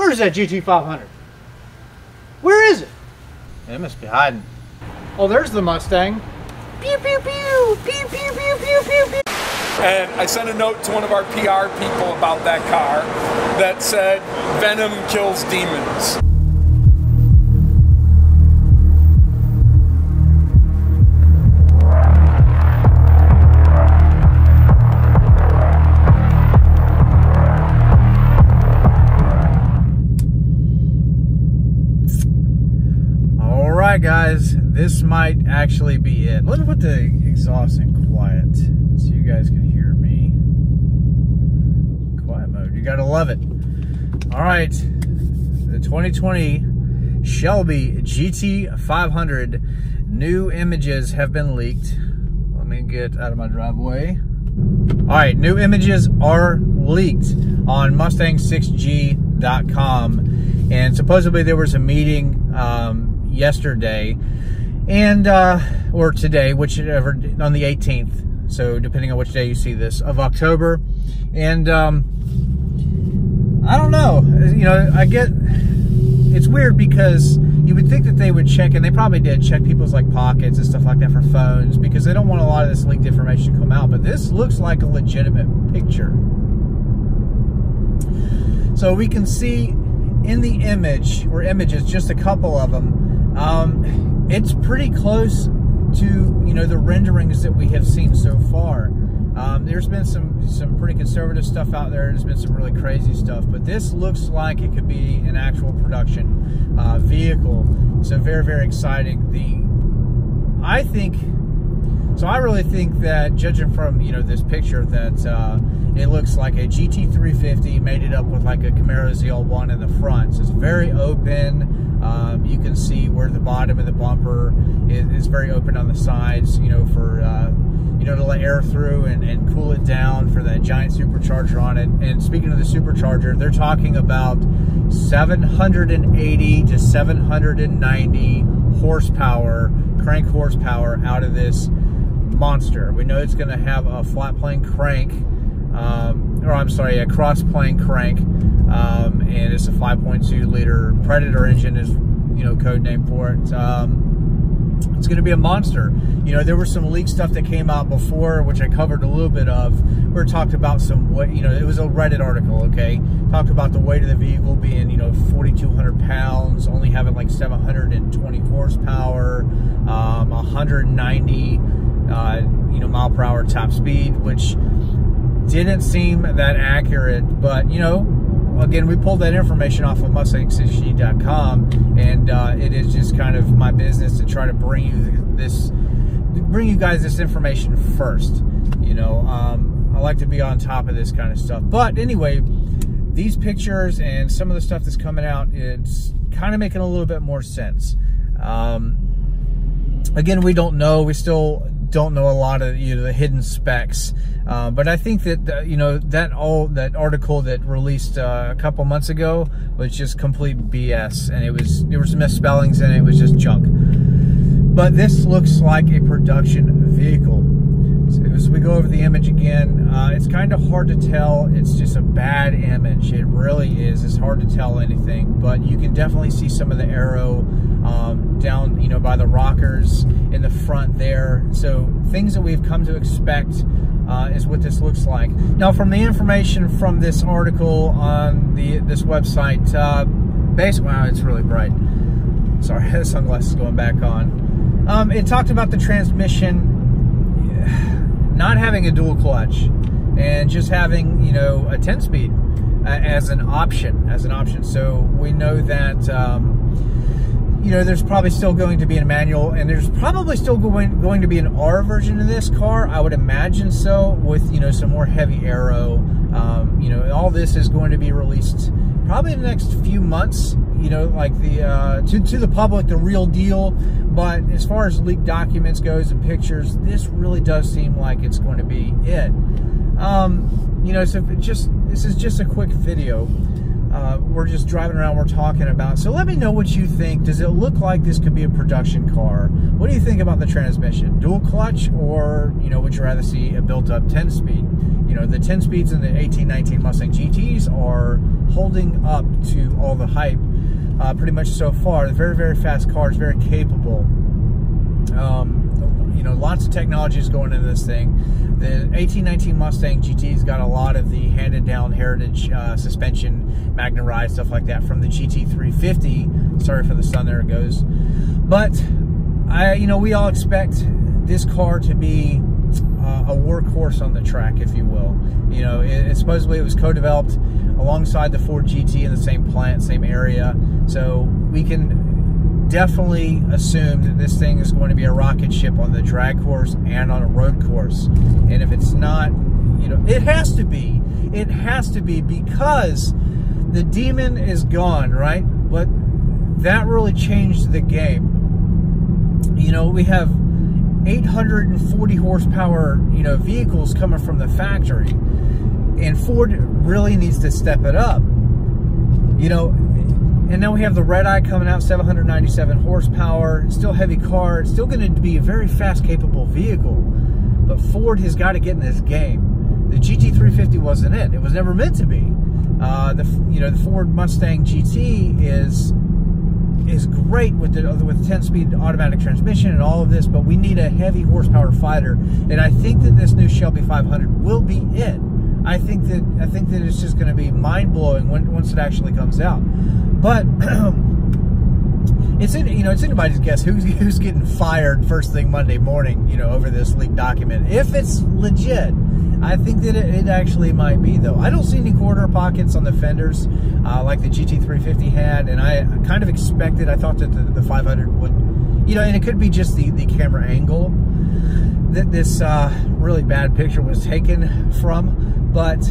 Where's that GT500? Where is it? It must be hiding. Oh, there's the Mustang. Pew, pew, pew, pew, pew, pew, pew, pew, pew. And I sent a note to one of our PR people about that car that said, Venom kills demons. All right, guys, this might actually be it. Let me put the exhaust in quiet so you guys can hear me. Quiet mode, you gotta love it. All right, the 2020 Shelby GT500 new images have been leaked. Let me get out of my driveway. All right, new images are leaked on Mustang6G.com, and supposedly there was a meeting yesterday and or today, whichever, on the 18th, so depending on which day you see this, of October. And I don't know, you know, I get, it's weird because you would think that they would check, and they probably did check people's like pockets and stuff like that for phones, because they don't want a lot of this leaked information to come out. But this looks like a legitimate picture. So we can see in the image, or images, just a couple of them, it's pretty close to, you know, the renderings that we have seen so far. There's been some pretty conservative stuff out there. There's been some really crazy stuff, but this looks like it could be an actual production vehicle. So very, very exciting. I really think that, judging from, you know, this picture, that it looks like a GT350 mated up with like a Camaro ZL1 in the front. So it's very open. You can see where the bottom of the bumper is very open on the sides, you know, for you know, to let air through and cool it down for that giant supercharger on it. And speaking of the supercharger, they're talking about 780 to 790 horsepower, crank horsepower out of this monster. We know it's going to have a flat plane crank, or I'm sorry, a cross plane crank, and it's a 5.2 liter Predator engine is, you know, code name for it. It's going to be a monster. You know, there was some leaked stuff that came out before, which I covered a little bit of, where it talked about some weight. You know, it was a Reddit article, okay? Talked about the weight of the vehicle being, you know, 4,200 pounds, only having like 720 horsepower, 190, you know, mile per hour top speed, which didn't seem that accurate. But, you know, again, we pulled that information off of Mustang6G.com, and it is just kind of my business to try to bring you guys this information first. You know, I like to be on top of this kind of stuff. But anyway, these pictures and some of the stuff that's coming out, it's kind of making a little bit more sense. Again, we don't know. We still don't know a lot of, you know, the hidden specs. But I think that, you know, that article that released a couple months ago was just complete BS, and there were some misspellings in it. It was just junk. But this looks like a production vehicle. So as we go over the image again, it's kind of hard to tell. It's just a bad image. It really is. It's hard to tell anything, but you can definitely see some of the aero down, you know, by the rockers in the front there. So things that we've come to expect is what this looks like. Now, from the information from this article on this website, basically, wow, it's really bright. Sorry, the sunglasses going back on. It talked about the transmission not having a dual clutch and just having, you know, a 10-speed as an option. So we know that, you know, there's probably still going to be a manual, and there's probably still going to be an R version of this car. I would imagine so, with, you know, some more heavy aero. You know, all this is going to be released probably in the next few months, you know, like the to the public, the real deal. But as far as leaked documents goes and pictures, this really does seem like it's going to be it. You know, so this is just a quick video. We're just driving around, we're talking about. So let me know what you think. Does it look like this could be a production car? What do you think about the transmission? Dual clutch, or, you know, would you rather see a built-up 10-speed? You know, the 10 speeds in the 1819 Mustang GTs are holding up to all the hype pretty much so far. They're very, very fast cars, very capable. You know, lots of technology is going into this thing. The 1819 Mustang GT's got a lot of the handed down heritage suspension, Magna Ride, stuff like that from the GT350. Sorry for the sun, there it goes. But you know, we all expect this car to be a workhorse on the track, if you will. You know, supposedly it was co-developed alongside the Ford GT in the same plant, same area. So we can definitely assume that this thing is going to be a rocket ship on the drag course and on a road course. And if it's not, you know, it has to be. It has to be, because the Demon is gone, right? But that really changed the game. You know, we have 840 horsepower, you know, vehicles coming from the factory, and Ford really needs to step it up. You know, and now we have the Red Eye coming out, 797 horsepower, still heavy car, it's still going to be a very fast, capable vehicle. But Ford has got to get in this game. The GT350 wasn't it. It was never meant to be. You know, the Ford Mustang GT is great with 10-speed automatic transmission and all of this, but we need a heavy horsepower fighter, and I think that this new Shelby 500 will be it. I think that it's just going to be mind-blowing once it actually comes out. But it's anybody's guess who's getting fired first thing Monday morning, you know, over this leaked document. If it's legit, I think that it actually might be, though. I don't see any corner pockets on the fenders like the GT350 had, and I kind of expected, I thought that the 500 would, you know, and it could be just the camera angle that this really bad picture was taken from, but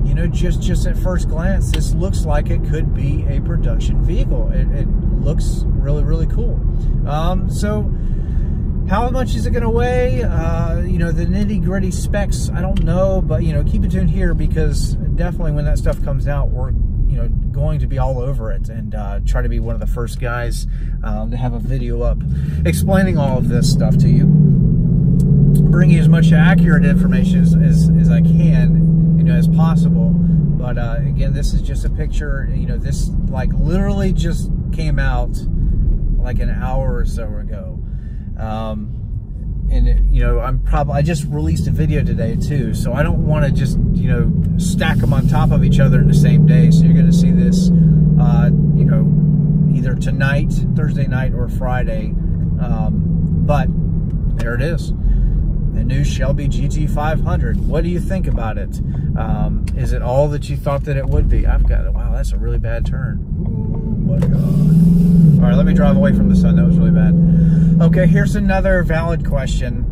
you know, just at first glance, this looks like it could be a production vehicle. It looks really, really cool. So how much is it going to weigh? You know, the nitty-gritty specs, I don't know, but, you know, keep it tuned here, because definitely when that stuff comes out, we're, you know, going to be all over it, and try to be one of the first guys to have a video up explaining all of this stuff to you, bring you as much accurate information as I can, you know, as possible. But again, this is just a picture. You know, this like literally just came out like an hour or so ago. And it, you know, I just released a video today too, so I don't want to just, you know, stack them on top of each other in the same day. So you're going to see this, you know, either tonight, Thursday night, or Friday. But there it is, the new Shelby GT500. What do you think about it? Is it all that you thought that it would be? I've got it. Wow, that's a really bad turn. Oh my God. All right, let me drive away from the sun. That was really bad. Okay, here's another valid question,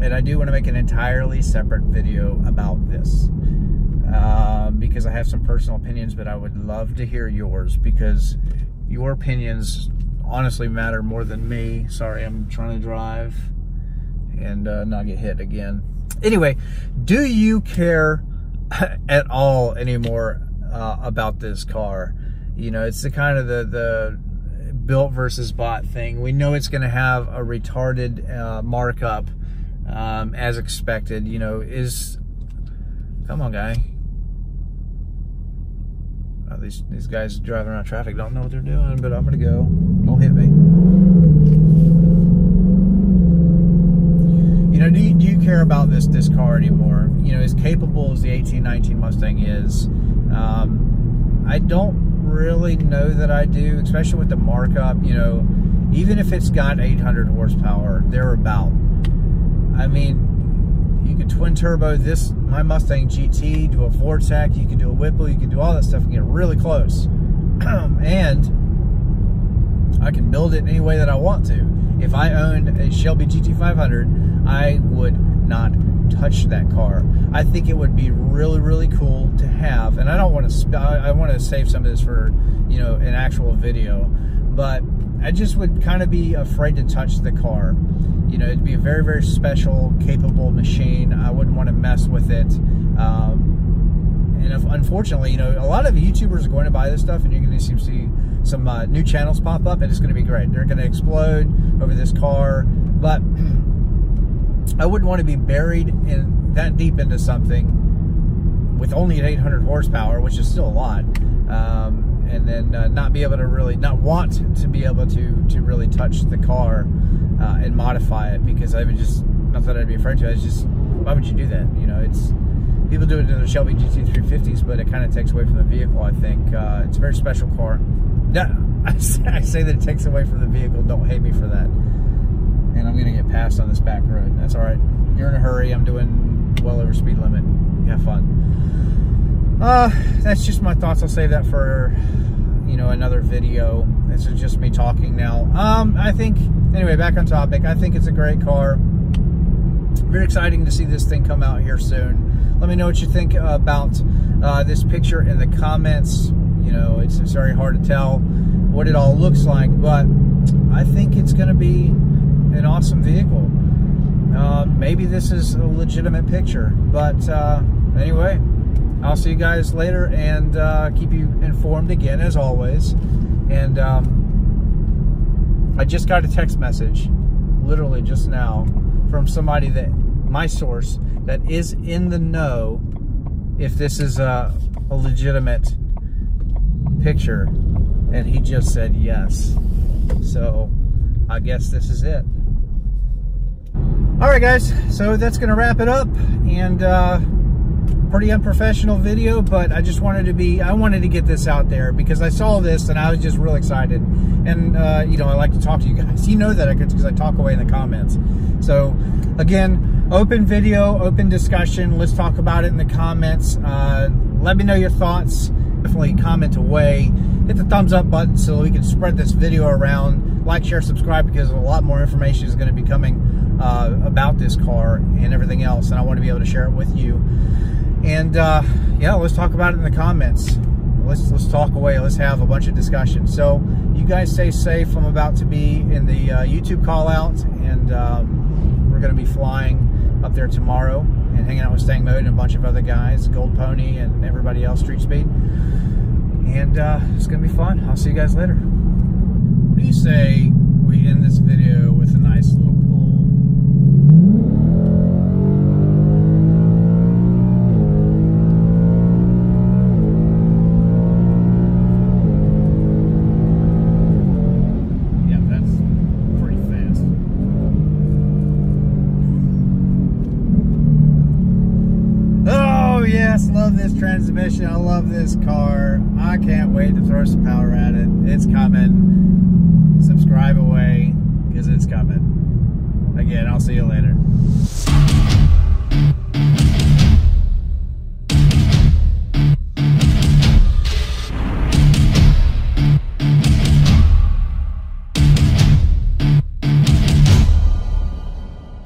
and I do want to make an entirely separate video about this, because I have some personal opinions, but I would love to hear yours, because your opinions honestly matter more than me. Sorry, I'm trying to drive and not get hit again. Anyway, do you care at all anymore about this car? You know, it's the kind of the built versus bought thing. We know it's going to have a retarded markup, as expected. You know, come on, guy. Oh, these guys driving around traffic don't know what they're doing, but I'm gonna go. Don't hit me. You know, do you care about this car anymore? You know, as capable as the 1819 Mustang is, I don't really know that I do, especially with the markup. You know, even if it's got 800 horsepower, thereabout. I mean, you could twin turbo my Mustang GT, do a Vortec, you can do a Whipple, you can do all that stuff and get really close. And I can build it any way that I want to. If I owned a Shelby GT500, I would not touch that car. I think it would be really, really cool to have, and I don't want to, I want to save some of this for, you know, an actual video, but I just would kind of be afraid to touch the car. You know, it'd be a very, very special, capable machine. I wouldn't want to mess with it. And unfortunately, you know, a lot of YouTubers are going to buy this stuff, and you're going to see some new channels pop up, and it's going to be great. They're going to explode over this car, but I wouldn't want to be buried in that deep into something with only an 800 horsepower, which is still a lot, and then not be able to really, not want to be able to really touch the car and modify it, because I would just, not that I'd be afraid to, it's just, why would you do that? You know, it's, people do it to the Shelby GT350s, but it kind of takes away from the vehicle, I think. It's a very special car. I say that it takes away from the vehicle. Don't hate me for that. And I'm going to get passed on this back road. That's all right. You're in a hurry. I'm doing well over speed limit. Have fun. That's just my thoughts. I'll save that for, you know, another video. This is just me talking now. I think, anyway, back on topic. I think it's a great car. Very exciting to see this thing come out here soon. Let me know what you think about this picture in the comments. You know, it's very hard to tell what it all looks like, but I think it's going to be an awesome vehicle. Maybe this is a legitimate picture, but anyway, I'll see you guys later and keep you informed again as always. And I just got a text message literally just now from somebody, that my source, that is in the know if this is a legitimate picture, and he just said yes. So I guess this is it. All right, guys, so that's gonna wrap it up. And pretty unprofessional video, but I just wanted to be, I wanted to get this out there because I saw this and I was just real excited. And you know, I like to talk to you guys. You know that I could, because I talk away in the comments. So again, open video, open discussion. Let's talk about it in the comments. Let me know your thoughts. Definitely comment away. Hit the thumbs up button so we can spread this video around. Like, share, subscribe, because a lot more information is going to be coming about this car and everything else, and I want to be able to share it with you. And yeah, let's talk about it in the comments. Let's talk away. Let's have a bunch of discussion. So you guys stay safe. I'm about to be in the YouTube call out, and we're going to be flying up there tomorrow and hanging out with Stang Mode and a bunch of other guys, Gold Pony and everybody else, Street Speed. And it's going to be fun. I'll see you guys later. What do you say we end this video with a nice little pull? Yeah, that's pretty fast. Oh yes, love this transmission. I love this car. I can't wait to throw some power at it. It's coming. Subscribe away, because it's coming. Again, I'll see you later.